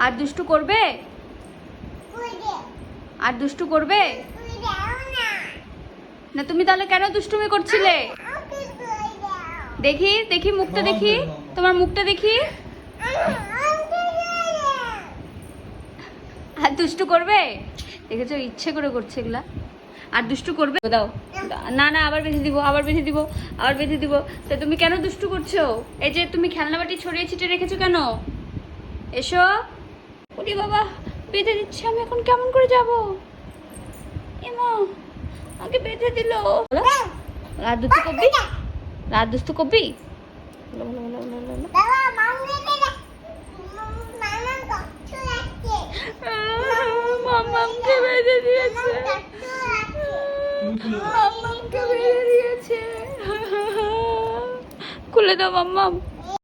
আর দুষ্টু করবে? আর দুষ্টু করবে না? তুমি তাহলে কেন দুষ্টুমি করছিলে? দেখি দেখি মুখটা দেখি, তোমার মুখটা দেখি। আর দুষ্টু করবে? দেখেছো ইচ্ছে করে করছে এগুলা। আর দুষ্টু করবে? দাও। না না, আবার বেঁধে দিব, আবার বেঁধে দিব, আবার বেঁধে দিব। তা তুমি কেন দুষ্টু করছো? এই যে তুমি খেলনা বাটি ছড়িয়ে ছিটিয়ে রেখেছো কেন? এসো। ওরে বাবা, বেঁধে দিচ্ছে, আমি এখন কেমন করে যাব? এমা, আমাকে বেঁধে দিল। রাত দুষ্টু করবি? রাত দুষ্টু করবি? মাম্মামকে বেঁধে দিয়েছে, মাম্মামকে বেঁধে দিয়েছে। খুলে দাও মাম্মাম।